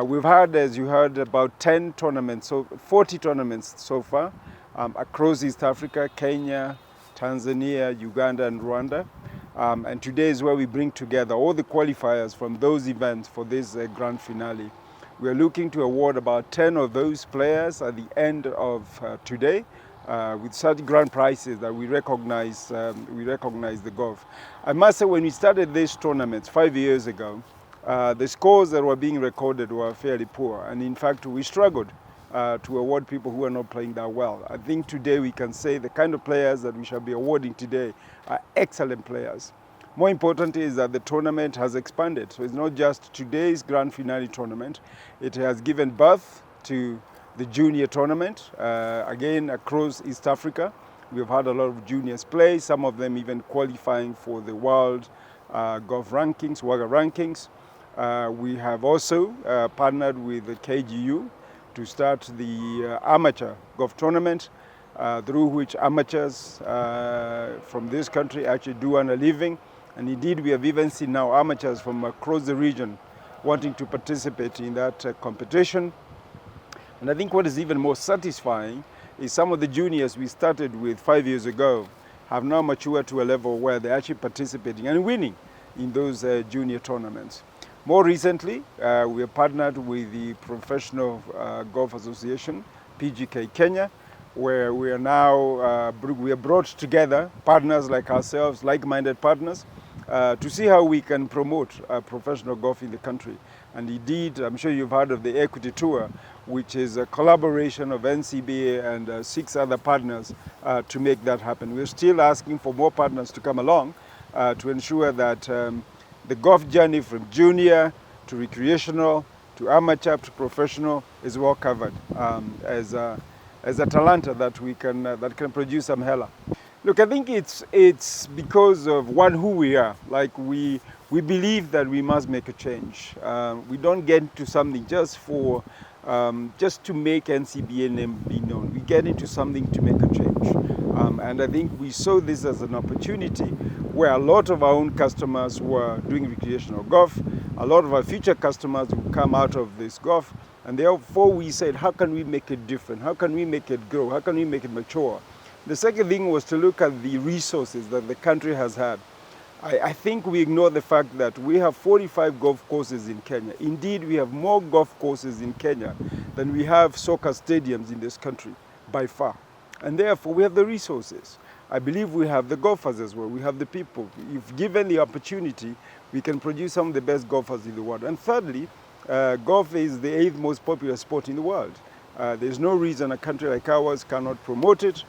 We've had, as you heard, about 10 tournaments, so 40 tournaments so far across East Africa, Kenya, Tanzania, Uganda, and Rwanda. And today is where we bring together all the qualifiers from those events for this grand finale. We are looking to award about 10 of those players at the end of today, with certain grand prizes that we recognize the golf. I must say, when we started this tournament 5 years ago, the scores that were being recorded were fairly poor, and in fact we struggled to award people who are not playing that well. I think today we can say the kind of players that we shall be awarding today are excellent players. More important is that the tournament has expanded, so it's not just today's grand finale tournament. It has given birth to the junior tournament, again across East Africa. We've had a lot of juniors play, some of them even qualifying for the world golf rankings, WAGA rankings. We have also partnered with the KGU to start the amateur golf tournament, through which amateurs from this country actually do earn a living. And indeed, we have even seen now amateurs from across the region wanting to participate in that competition. And I think what is even more satisfying is some of the juniors we started with 5 years ago have now matured to a level where they're actually participating and winning in those junior tournaments. More recently, we have partnered with the Professional Golf Association, PGK Kenya, where we are now we are brought together partners like ourselves, like-minded partners, to see how we can promote professional golf in the country. And indeed, I'm sure you've heard of the Equity Tour, which is a collaboration of NCBA and 6 other partners to make that happen. We're still asking for more partners to come along to ensure that the golf journey from junior to recreational to amateur to professional is well covered as a talanta that can produce some hella. Look, I think it's because of who we are. Like we believe that we must make a change. We don't get into something just to make NCBA name be known. We get into something to make a change. And I think we saw this as an opportunity where a lot of our own customers were doing recreational golf. A lot of our future customers will come out of this golf. And therefore we said, how can we make it different? How can we make it grow? How can we make it mature? The second thing was to look at the resources that the country has had. I think we ignore the fact that we have 45 golf courses in Kenya. Indeed, we have more golf courses in Kenya than we have soccer stadiums in this country, by far. And therefore, we have the resources. I believe we have the golfers as well. We have the people. If given the opportunity, we can produce some of the best golfers in the world. And thirdly, golf is the 8th most popular sport in the world. There's no reason a country like ours cannot promote it,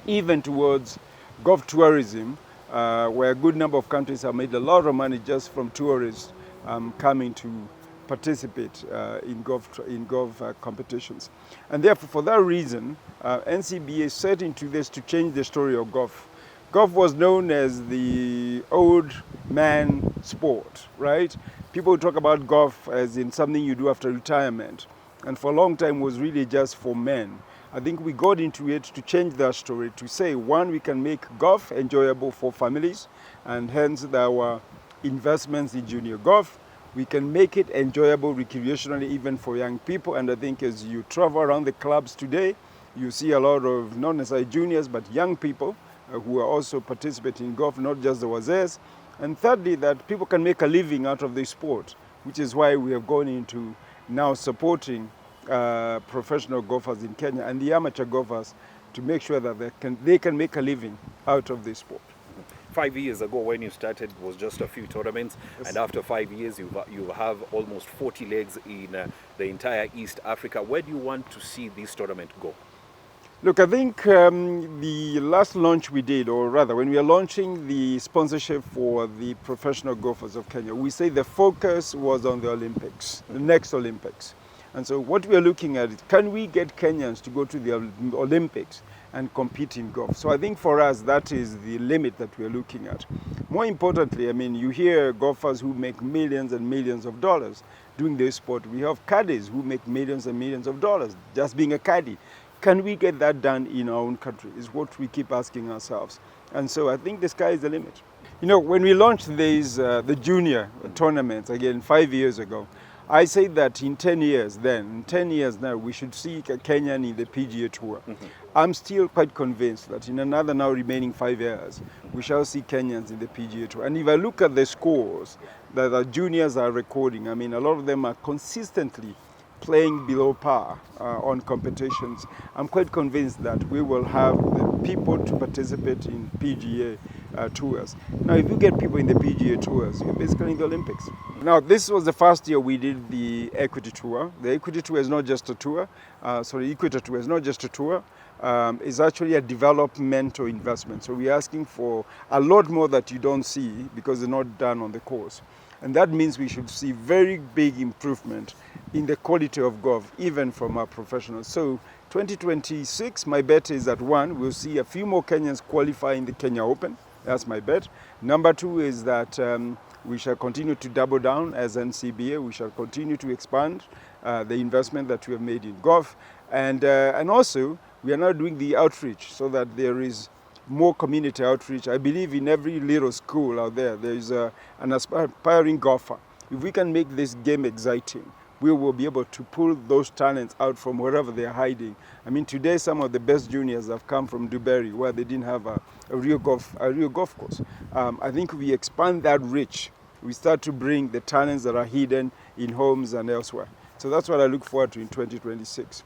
even towards golf tourism, where a good number of countries have made a lot of money just from tourists coming to participate in golf competitions. And therefore, for that reason, NCBA set into this to change the story of golf. Golf was known as the old man sport, right? People talk about golf as in something you do after retirement, and for a long time was really just for men. I think we got into it to change that story, to say, one, we can make golf enjoyable for families, and hence our investments in junior golf. We can make it enjoyable recreationally, even for young people. And I think as you travel around the clubs today, you see a lot of, not necessarily juniors, but young people who are also participating in golf, not just the wazees. And thirdly, that people can make a living out of the sport, which is why we have gone into now supporting professional golfers in Kenya and the amateur golfers to make sure that they can make a living out of this sport. 5 years ago when you started, it was just a few tournaments. Yes. And after 5 years, you have almost 40 legs in the entire East Africa. Where do you want to see this tournament go? Look, I think the last launch we did, or rather when we are launching the sponsorship for the professional golfers of Kenya, we say the focus was on the Olympics, the next Olympics. And so what we are looking at is, can we get Kenyans to go to the Olympics and compete in golf? So I think for us, that is the limit that we are looking at. More importantly, I mean, you hear golfers who make millions and millions of dollars doing this sport. We have caddies who make millions and millions of dollars just being a caddy. Can we get that done in our own country is what we keep asking ourselves. And so I think the sky is the limit. You know, when we launched these, the junior tournaments, again, 5 years ago, I say that in 10 years in 10 years now, we should see a Kenyan in the PGA Tour. I'm still quite convinced that in another now remaining 5 years, we shall see Kenyans in the PGA Tour. And if I look at the scores that the juniors are recording, I mean, a lot of them are consistently playing below par on competitions. I'm quite convinced that we will have the people to participate in PGA tours. Now, if you get people in the PGA tours, you're basically in the Olympics. Now, this was the first year we did the Equity Tour. The Equity Tour is not just a tour. Equity Tour is not just a tour. It's actually a developmental investment. So we're asking for a lot more that you don't see because they're not done on the course. And that means we should see very big improvement in the quality of golf, even from our professionals. So 2026, my bet is that one, we'll see a few more Kenyans qualify in the Kenya Open. That's my bet. Number two is that we shall continue to double down as NCBA. We shall continue to expand the investment that we have made in golf. And also, we are now doing the outreach so that there is more community outreach. I believe in every little school out there, there is an aspiring golfer. If we can make this game exciting, we will be able to pull those talents out from wherever they are hiding. I mean, today some of the best juniors have come from Dubai, where they didn't have a real golf course. I think if we expand that reach, we start to bring the talents that are hidden in homes and elsewhere. So that's what I look forward to in 2026.